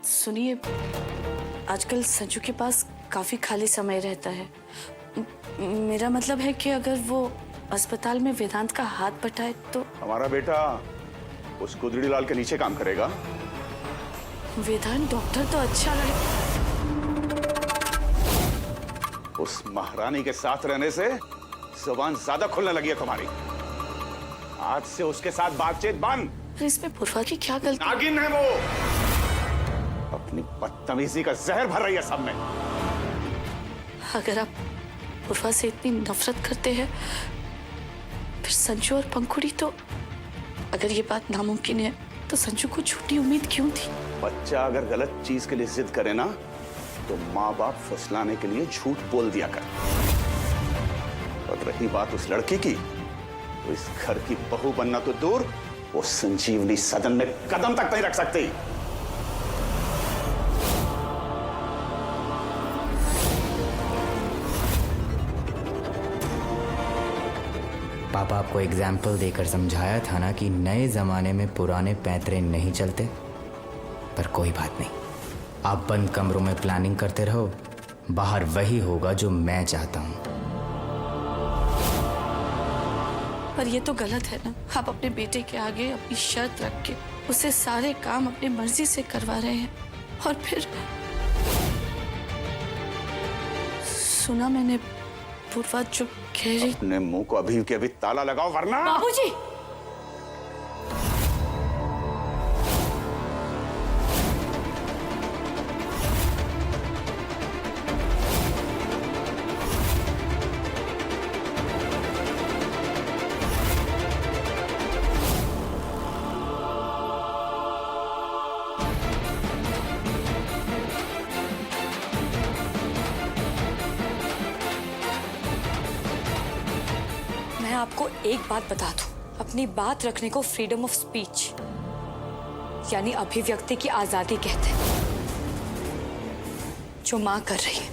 सुनिए, आजकल संजू के पास काफी खाली समय रहता है। मेरा मतलब है कि अगर वो अस्पताल में वेदांत का हाथ बटाए तो। हमारा बेटा उस गुदड़ी लाल के नीचे काम करेगा। वेदांत डॉक्टर तो अच्छा लगे। उस महारानी के साथ रहने से जुबान ज्यादा खुलने लगी है तुम्हारी। आज से उसके साथ बातचीत बंद। इसमें पूर्वा की क्या गलती? नागिन है वो, अपनी बदतमीजी का जहर भर रही है सब में। अगर आप पूर्वा से इतनी नफरत करते हैं, फिर संजू और पंखुड़ी तो, अगर ये बात नामुमकिन है तो संजू को झूठी उम्मीद क्यों थी? बच्चा अगर गलत चीज के लिए जिद करे ना, तो माँ बाप फुसलाने के लिए झूठ बोल दिया कर। और रही बात उस लड़की की, तो इस घर की बहू बनना तो दूर, वो संजीवनी सदन में कदम तक नहीं रख सकती। पापा आपको एग्जाम्पल देकर समझाया था ना कि नए जमाने में पुराने पैंतरे नहीं चलते। पर कोई बात नहीं, आप बंद कमरों में प्लानिंग करते रहो, बाहर वही होगा जो मैं चाहता हूं। पर ये तो गलत है ना, आप अपने बेटे के आगे अपनी शर्त रख के उससे सारे काम अपनी मर्जी से करवा रहे हैं। और फिर सुना मैंने पूर्वा जो कह रही। अपने मुंह को अभी के अभी ताला लगाओ, वरना। बाबूजी, मैं आपको एक बात बता दूं, अपनी बात रखने को फ्रीडम ऑफ स्पीच यानी अभिव्यक्ति की आजादी कहते हैं, जो मां कर रही है।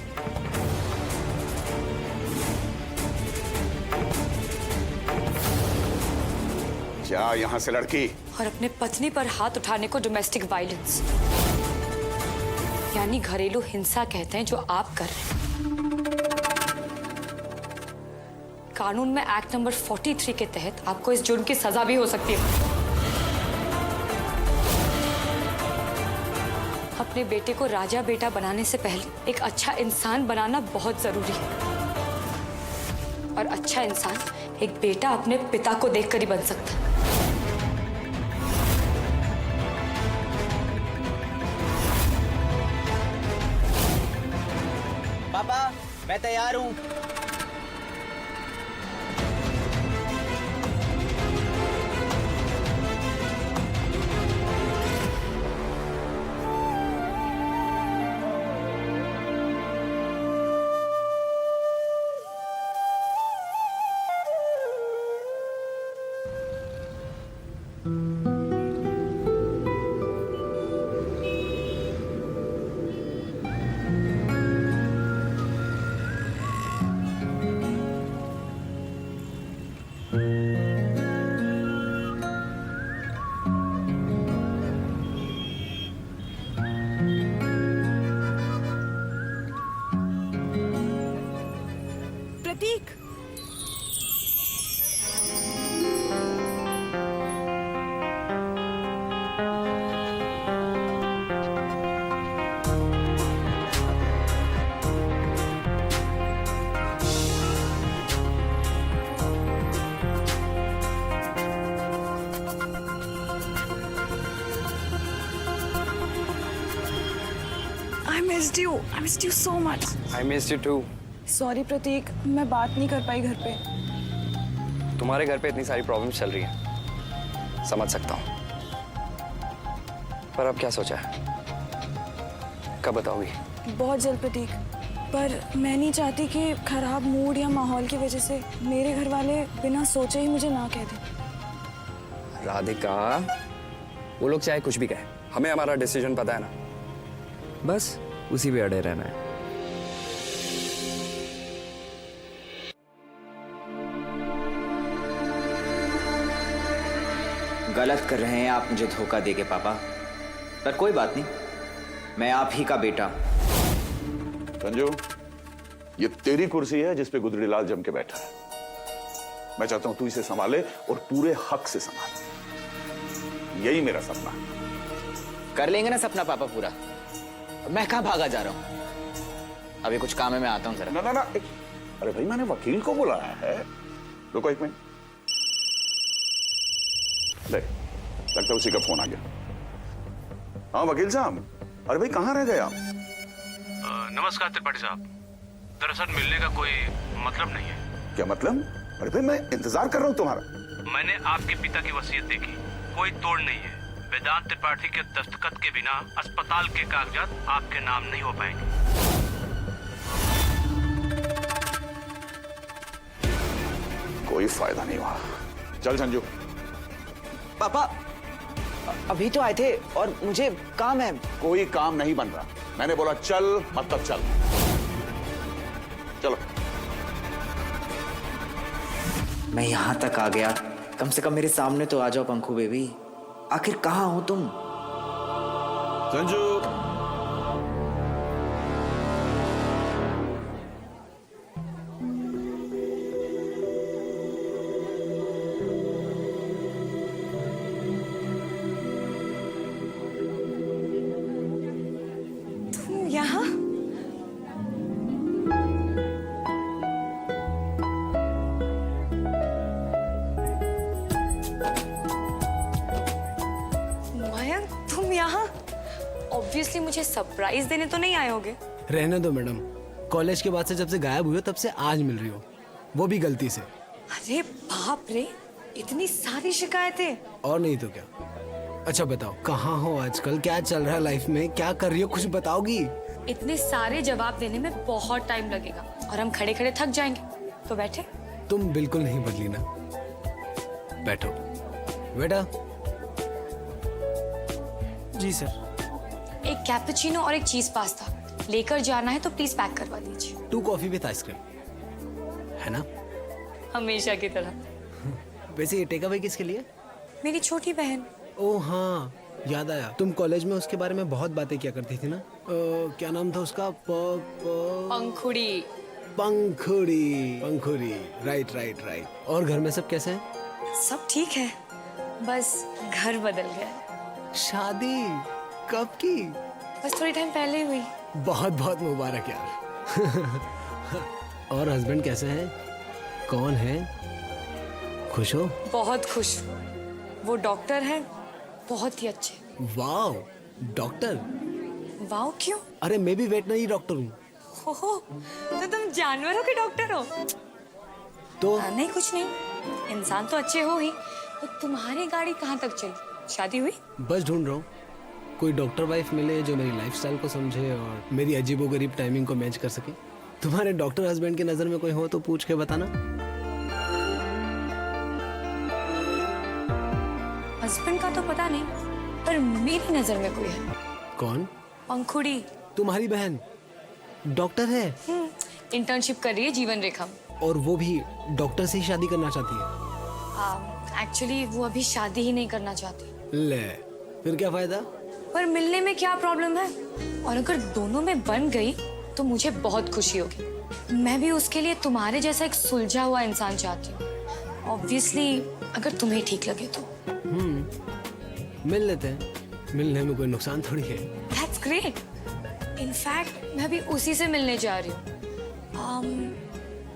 जा यहां से लड़की। और अपने पत्नी पर हाथ उठाने को डोमेस्टिक वायलेंस यानी घरेलू हिंसा कहते हैं, जो आप कर रहे हैं। कानून में एक्ट नंबर 43 के तहत आपको इस जुर्म की सजा भी हो सकती है। अपने बेटे को राजा बेटा बनाने से पहले एक अच्छा इंसान बनाना बहुत जरूरी है। और अच्छा इंसान एक बेटा अपने पिता को देखकर ही बन सकता है। पापा, मैं तैयार हूँ। Pratik, I missed you so much. I missed you too. Sorry Pratik, मैं बात नहीं कर पाई घर पे। तुम्हारे घर पे इतनी सारी प्रॉब्लम्स चल रही हैं, समझ सकता हूँ। पर अब क्या सोचा है, कब बताओगी? बहुत जल्द प्रतीक, पर मैं नहीं चाहती कि खराब मूड या माहौल की वजह से मेरे घर वाले बिना सोचे ही मुझे ना कह दें। राधिका, वो लोग चाहे कुछ भी कहें, हमें हमारा डिसीजन पता है ना, बस उसी पे अड़े रहना है। गलत कर रहे हैं आप मुझे धोखा देके पापा, पर कोई बात नहीं, मैं आप ही का बेटा। संजू, ये तेरी कुर्सी है जिस पे गुदड़ीलाल जम के बैठा है। मैं चाहता हूं तू इसे संभाले और पूरे हक से संभाले। यही मेरा सपना है। कर लेंगे ना सपना पापा पूरा। मैं कहाँ भागा जा रहा हूँ, अभी कुछ काम है, मैं आता हूँ जरा। ना ना ना, अरे भाई मैंने वकील को बुलाया है। रुको एक मिनट। ले, लगता है उसी का फोन आ गया। हाँ वकील साहब, अरे भाई कहाँ रह गए आप? नमस्कार त्रिपाठी साहब। दरअसल मिलने का कोई मतलब नहीं है। क्या मतलब? अरे भाई मैं इंतजार कर रहा हूँ तुम्हारा। मैंने आपके पिता की वसीयत देखी, कोई तोड़ नहीं है। वेदांत त्रिपाठी के दस्तखत के बिना अस्पताल के कागजात आपके नाम नहीं हो पाएंगे। कोई फायदा नहीं हुआ। चल संजू। पापा अभी तो आए थे और मुझे काम है। कोई काम नहीं बन रहा। मैंने बोला चल मतलब चल। चलो। मैं यहाँ तक आ गया, कम से कम मेरे सामने तो आ जाओ पंखू बेबी। आखिर कहाँ हो तुम? संजू। तुम यहाँ? मयंक, तुम यहाँ? ऑब्वियसली मुझे सरप्राइज देने तो नहीं आए होगे। रहने दो मैडम, कॉलेज के बाद से जब से गायब हुई हो तब से आज मिल रही हो, वो भी गलती से। अरे बाप रे, इतनी सारी शिकायतें। और नहीं तो क्या। अच्छा बताओ, कहाँ हो आजकल, क्या चल रहा है लाइफ में, क्या कर रही हो, कुछ बताओगी? इतने सारे जवाब देने में बहुत टाइम लगेगा और हम खड़े खड़े थक जाएंगे, तो बैठे। तुम बिल्कुल नहीं बदली ना। बैठो बेटा। जी सर। एक कैपुचिनो और एक चीज पास्ता लेकर जाना है, तो प्लीज पैक करवा दीजिए। 2 कॉफी विथ आइसक्रीम, है ना? हमेशा की तरह। वैसे ये टेक अवे किसके लिए? मेरी छोटी बहन। ओह हाँ, याद आया। तुम कॉलेज में उसके बारे में बहुत बातें किया करती थी ना। क्या नाम था उसका? पंखुड़ी। पंखुड़ी। पंखुड़ी, राइट राइट राइट। और घर में सब कैसे हैं? सब ठीक है, बस घर बदल गया। शादी कब की? बस थोड़ी टाइम पहले हुई। बहुत बहुत मुबारक यार। और हस्बैंड कैसे हैं? कौन है? खुश हो? बहुत खुश। वो डॉक्टर है, बहुत ही अच्छे। Wow, doctor? वाओ क्यों? अरे मैं भी वेटनरी डॉक्टर हूँ। हो, तो तुम जानवरों के डॉक्टर हो? तो नहीं कुछ नहीं, इंसान तो अच्छे हो ही। तो तुम्हारी गाड़ी कहाँ तक चली? शादी हुई? बस ढूंढ रहा हूँ कोई डॉक्टर वाइफ मिले जो मेरी लाइफस्टाइल को समझे और मेरी अजीबोगरीब टाइमिंग को मैच कर सके। तुम्हारे डॉक्टर हस्बैंड की नजर में कोई हो तो पूछ के बताना। हस्बैंड का तो पता नहीं, पर मेरी नजर में कोई है। कौन? पंखुड़ी। तुम्हारी बहन डॉक्टर है? इंटर्नशिप कर रही है जीवन रेखा में। और वो भी डॉक्टर से ही शादी करना चाहती है? एक्चुअली वो अभी शादी ही नहीं करना चाहती। ले, फिर क्या फायदा? पर मिलने में क्या प्रॉब्लम है? और अगर दोनों में बन गई तो मुझे बहुत खुशी होगी। मैं भी उसके लिए तुम्हारे जैसा एक सुलझा हुआ इंसान चाहती हूँ। ऑब्वियसली अगर तुम्हें ठीक लगे तो। मिल लेते हैं, मिलने में कोई नुकसान थोड़ी है। That's great. इनफैक्ट मैं भी उसी से मिलने जा रही हूँ।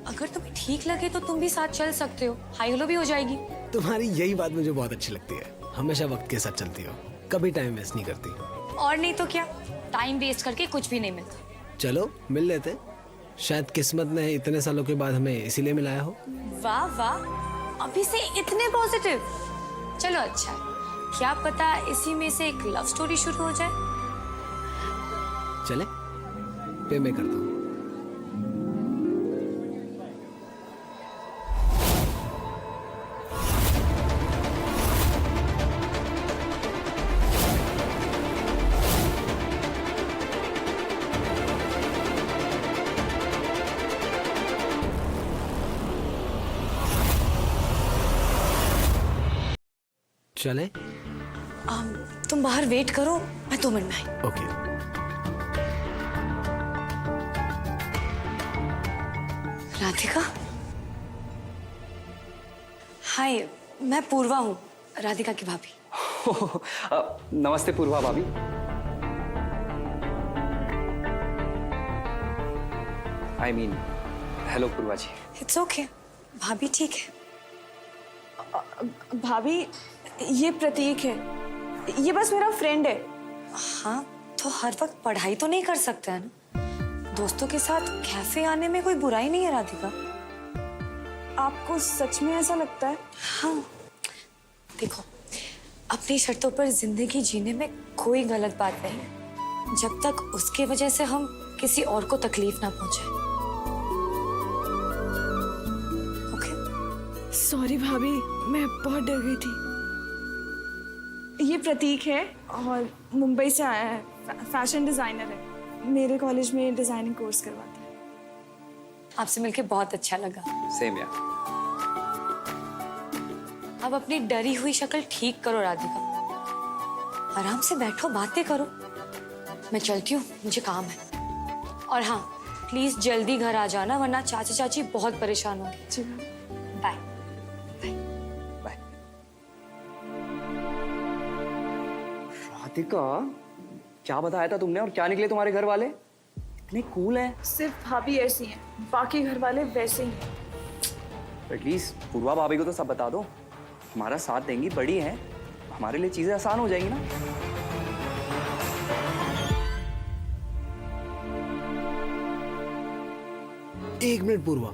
अगर तुम्हें ठीक लगे तो तुम भी साथ चल सकते हो, हाई हेलो भी हो जाएगी। तुम्हारी यही बात मुझे बहुत अच्छी लगती है, हमेशा वक्त के साथ चलती हो, कभी टाइम वेस्ट नहीं करती। और नहीं तो क्या, टाइम वेस्ट करके कुछ भी नहीं मिलता। चलो मिल लेते हैं, शायद किस्मत ने इतने सालों के बाद हमें इसीलिए मिलाया हो। वाह वाह, अभी से इतने पॉजिटिव। चलो अच्छा है, क्या पता इसी में से एक लव स्टोरी शुरू हो जाए। चले, पे मैं करता हूँ। चले? तुम बाहर वेट करो, मैं 2 मिनट में आई। ओके। राधिका? हाय, मैं पूर्वा हूँ, राधिका की भाभी। नमस्ते पूर्वा भाभी। I mean hello Purva ji. It's okay, भाभी ठीक है। भाभी, ये प्रतीक है, ये बस मेरा फ्रेंड है। हाँ, तो हर वक्त पढ़ाई तो नहीं कर सकते हैं ना। दोस्तों के साथ कैफे आने में कोई बुराई नहीं है राधिका। आपको सच में ऐसा लगता है? हाँ, देखो, अपनी शर्तों पर जिंदगी जीने में कोई गलत बात नहीं है, जब तक उसकी वजह से हम किसी और को तकलीफ ना पहुंचाए। ओके? सॉरी भाभी, मैं बहुत डर गई थी। ये प्रतीक है और मुंबई से आया है, फैशन डिजाइनर है, मेरे कॉलेज में डिजाइनिंग कोर्स करवाता है। आपसे मिलके बहुत अच्छा लगा। सेम यार। अब अपनी डरी हुई शक्ल ठीक करो राधिका, आराम से बैठो, बातें करो। मैं चलती हूँ, मुझे काम है। और हाँ, प्लीज जल्दी घर आ जाना, वरना चाचा चाची बहुत परेशान होंगे। जी बाय। बाय। राधिका, क्या बताया था तुमने और क्या निकले तुम्हारे घर वाले? इतने कूल हैं। सिर्फ भाभी ऐसी हैं, बाकी घर वाले वैसे ही हैं। एटलीस्ट पूर्वा भाभी को तो सब बता दो, हमारा साथ देंगी, बड़ी हैं, हमारे लिए चीजें आसान हो जाएंगी ना। एक मिनट पूर्वा,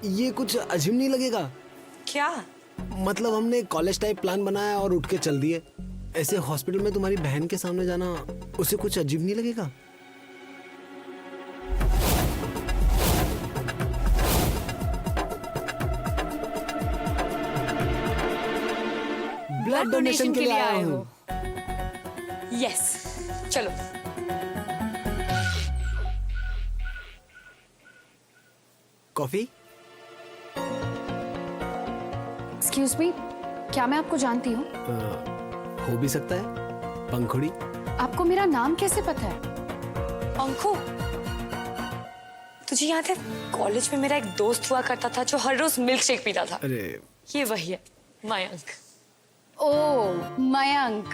ये कुछ अजीब नहीं लगेगा? क्या? मतलब हमने कॉलेज टाइप प्लान बनाया और उठ के चल दिए। ऐसे हॉस्पिटल में तुम्हारी बहन के सामने जाना, उसे कुछ अजीब नहीं लगेगा? ब्लड डोनेशन के लिए आया हूँ। यस, चलो। कॉफी? एक्सक्यूज मी, क्या मैं आपको जानती हूँ? हो भी सकता है। पंखुड़ी? आपको मेरा नाम कैसे पता है? पंखु, तुझे याद है कॉलेज में मेरा एक दोस्त हुआ करता था जो हर रोज मिल्क शेक पीता था? अरे ये वही है, मयंक। ओह, मयंक,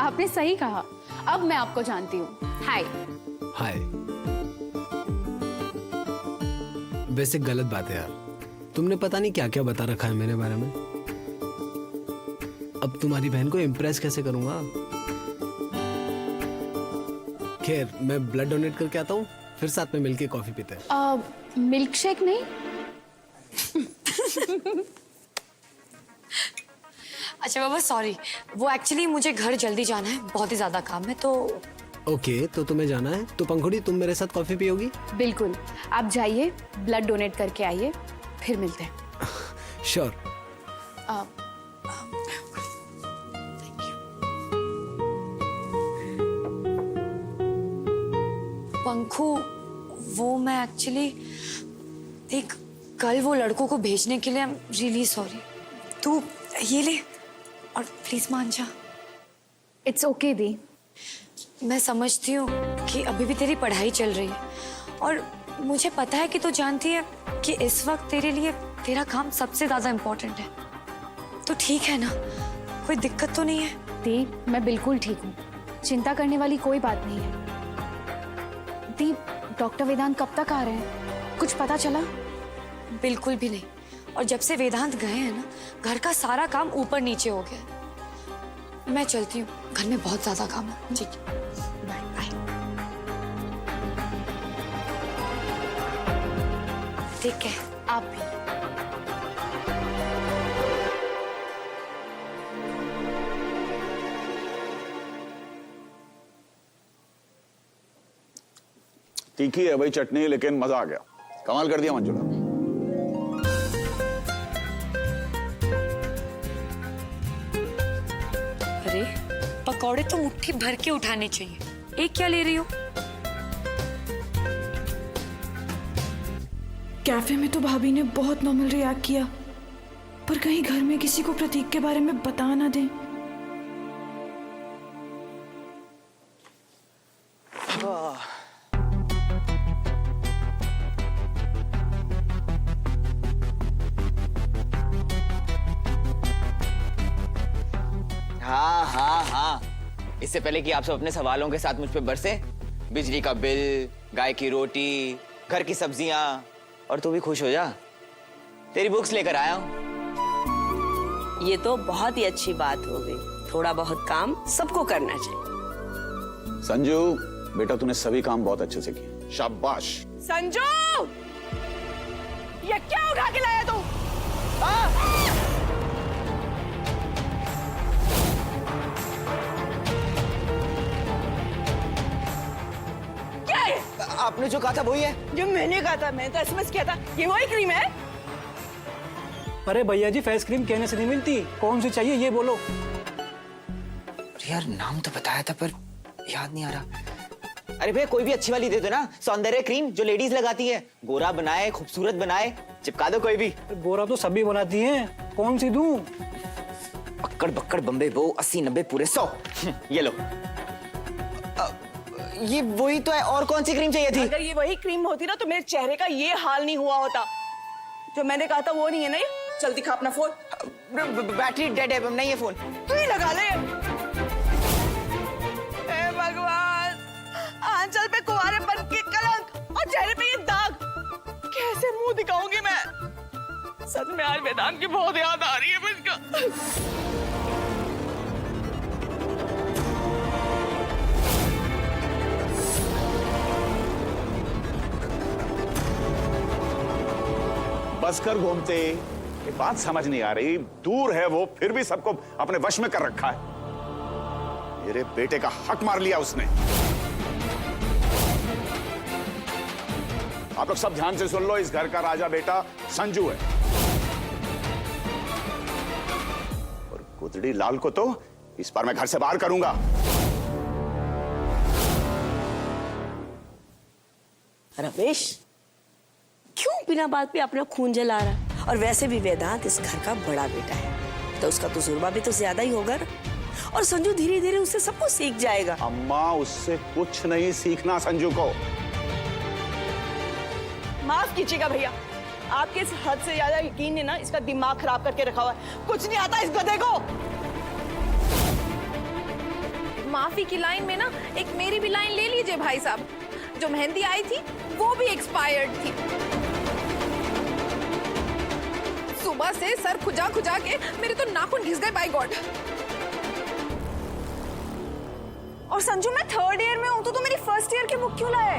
आपने सही कहा। अब मैं आपको जानती हूँ। हाय। हाय। वैसे गलत बात है यार, तुमने पता नहीं क्या क्या बता रखा है मेरे बारे में। अब तुम्हारी बहन को इम्प्रेस कैसे करूंगा? खैर, मैं ब्लड डोनेट करके आता हूँ, फिर साथ में मिलके कॉफी पीते हैं। मिल्क शेक नहीं? अच्छा बाबा, सॉरी, वो एक्चुअली मुझे घर जल्दी जाना है, बहुत ही ज्यादा काम है। तो ओके, तो तुम्हें जाना है तो पंखुड़ी तुम मेरे साथ कॉफी पियोगी? बिल्कुल, आप जाइए, ब्लड डोनेट करके आइए, फिर मिलते हैं। श्योर। पंखु, वो मैं एक्चुअली, देख, कल वो लड़कों को भेजने के लिए आई एम रियली सॉरी। तू ये ले और प्लीज मान जा। इट्स ओके दी। मैं समझती हूँ कि अभी भी तेरी पढ़ाई चल रही है और मुझे पता है कि तू जानती है कि इस वक्त तेरे लिए तेरा काम सबसे ज्यादा इम्पोर्टेंट है। तो ठीक है ना, कोई दिक्कत तो नहीं है? दी, मैं बिल्कुल ठीक हूँ, चिंता करने वाली कोई बात नहीं है। दी, डॉक्टर वेदांत कब तक आ रहे हैं? कुछ पता चला? बिल्कुल भी नहीं। और जब से वेदांत गए हैं ना, घर का सारा काम ऊपर नीचे हो गया। मैं चलती हूँ, घर में बहुत ज्यादा काम है। ठीक है, बाय बाय। ठीक है, आप भी। तीखी है भाई चटनी, लेकिन मजा आ गया। कमाल कर दिया मंजुला। अरे, पकौड़े तो मुट्ठी भर के उठाने चाहिए, एक क्या ले रही हो? कैफे में तो भाभी ने बहुत नॉर्मल रिएक्ट किया, पर कहीं घर में किसी को प्रतीक के बारे में बता ना दें। हाँ हाँ हाँ, इससे पहले कि आप सब अपने सवालों के साथ मुझ पे बरसे, बिजली का बिल, गाय की रोटी, घर की सब्जियां, और तू भी खुश हो जा, तेरी बुक्स लेकर आया हूँ। ये तो बहुत ही अच्छी बात हो गई। थोड़ा बहुत काम सबको करना चाहिए। संजू बेटा, तूने सभी काम बहुत अच्छे से किए, शाबाश। संजू, ये क्या उठा के लाया तू? क्या है? आपने जो कहा था वही है। जो मैंने कहा था, मैंने तो एसएमएस किया था। ये वही क्रीम है? अरे भैया जी, फेस क्रीम कहने से नहीं मिलती, कौन सी चाहिए ये बोलो। यार नाम तो बताया था पर याद नहीं आ रहा। अरे भैया कोई भी अच्छी वाली दे दो ना, सौंदर्य क्रीम जो लेडीज लगाती है, गोरा बनाए, खूबसूरत बनाए, चिपका दो कोई भी। गोरा तो सभी बनाती हैं, कौन सी दूं? अक्कड़ बक्कड़ बम्बे वो 80-90 पूरे 100। ये लो। ये वही तो है, और कौन सी क्रीम चाहिए थी? अगर ये वही क्रीम होती ना तो मेरे चेहरे का ये हाल नहीं हुआ होता। जो मैंने कहा था वो नहीं है ना ये? चल दिखा अपना फोन। बैटरी डेड है, नहीं है फोन। तू ही लगा ले। हे भगवान, आंचल पे कुंवारेपन की कलंक और चेहरे पे ये दाग, कैसे मुंह दिखाऊंगी मैं? सच में आज वेदांत की बहुत याद आ रही है मुझको। बस कर घूमते, ये बात समझ नहीं आ रही, दूर है वो फिर भी सबको अपने वश में कर रखा है। मेरे बेटे का हक मार लिया उसने। आप लोग सब ध्यान से सुन लो, इस घर का राजा बेटा संजू है, और गुदड़ी लाल को तो इस बार मैं घर से बाहर करूंगा। रमेश, क्यों बिना बात पे अपना खून जला रहा है? और वैसे भी वेदांत इस घर का बड़ा बेटा है, तो उसका तजुर्बा भी तो ज्यादा ही होगा ना। और संजू धीरे धीरे उससे सब कुछ सीख जाएगा। अम्मा, उससे कुछ नहीं सीखना संजू को। माफ कीजिएगा भैया, आपके इस हद से ज्यादा यकीन ने ना इसका दिमाग खराब करके रखा हुआ है। कुछ नहीं आता इस गधे को। माफी की लाइन में ना एक मेरी भी लाइन ले लीजिए भाई साहब। जो मेहंदी आई थी वो भी एक्सपायर्ड थी। सुबह से सर खुजा खुजा के मेरे तो नाखून घिस गए, बाय गॉड। और संजू, मैं 3rd ईयर में हूं तो मेरी 1st ईयर के बुक क्यों लाए?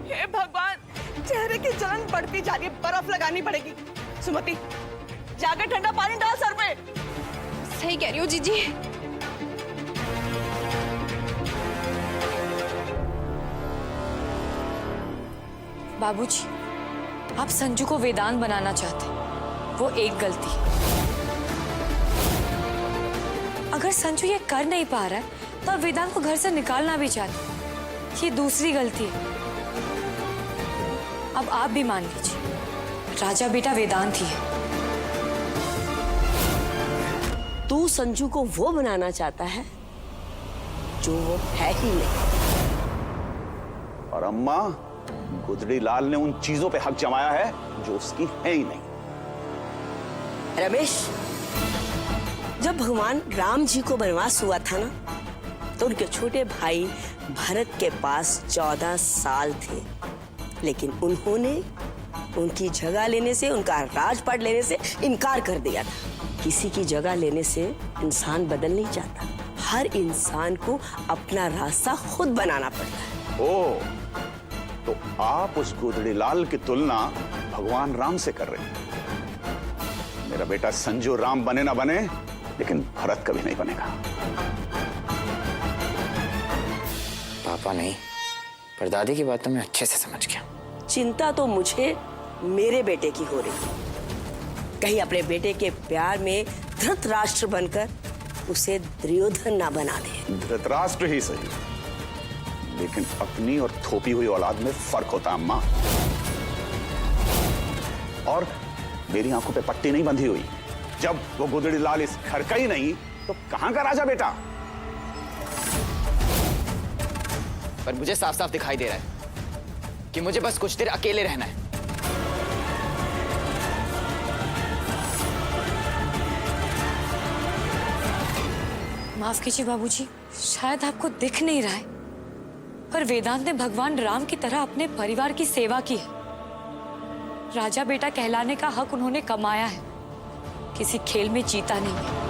हे भगवान, चेहरे की जलन बढ़ती जा रही है, बर्फ लगानी पड़ेगी। सुमति, जाकर ठंडा पानी डाल सर पे। सही कह रही हो जीजी। बाबूजी, आप संजू को वेदांत बनाना चाहते हैं, वो एक गलती है। अगर संजू ये कर नहीं पा रहा है तो आप वेदांत को घर से निकालना भी चाहते हैं, ये दूसरी गलती है। अब आप भी मान लीजिए, राजा बेटा वेदांत ही है। तू संजू को वो बनाना चाहता है जो वो है ही नहीं। और अम्मा, गुदड़ी लाल ने उन चीजों पे हक जमाया है जो उसकी है ही नहीं। रमेश, जब भगवान राम जी को वनवास हुआ था ना, तो उनके छोटे भाई भरत के पास 14 साल थे, लेकिन उन्होंने उनकी जगह लेने से, उनका राजपाट लेने से इनकार कर दिया था। किसी की जगह लेने से इंसान बदल नहीं जाता, हर इंसान को अपना रास्ता खुद बनाना पड़ता है। ओह, तो आप उस गुदड़ी लाल की तुलना भगवान राम से कर रहे हैं। मेरा बेटा संजू राम बने ना बने, लेकिन भरत कभी नहीं बनेगा। पापा नहीं, पर दादी की बात तो मैं अच्छे से समझ गया। चिंता तो मुझे मेरे बेटे की हो रही है, कहीं अपने बेटे के प्यार में धृतराष्ट्र बनकर उसे दुर्योधन ना बना दे। धृतराष्ट्र ही सही, लेकिन अपनी और थोपी हुई औलाद में फर्क होता अम्मा। और मेरी आंखों पे पट्टी नहीं बंधी हुई। जब वो गुदड़ी लाल इस घर का ही नहीं, तो कहां का राजा बेटा? पर मुझे साफ साफ दिखाई दे रहा है कि मुझे बस कुछ देर अकेले रहना है। माफ कीजिए बाबूजी, शायद आपको दिख नहीं रहा है, पर वेदांत ने भगवान राम की तरह अपने परिवार की सेवा की है। राजा बेटा कहलाने का हक उन्होंने कमाया है, किसी खेल में जीता नहीं है।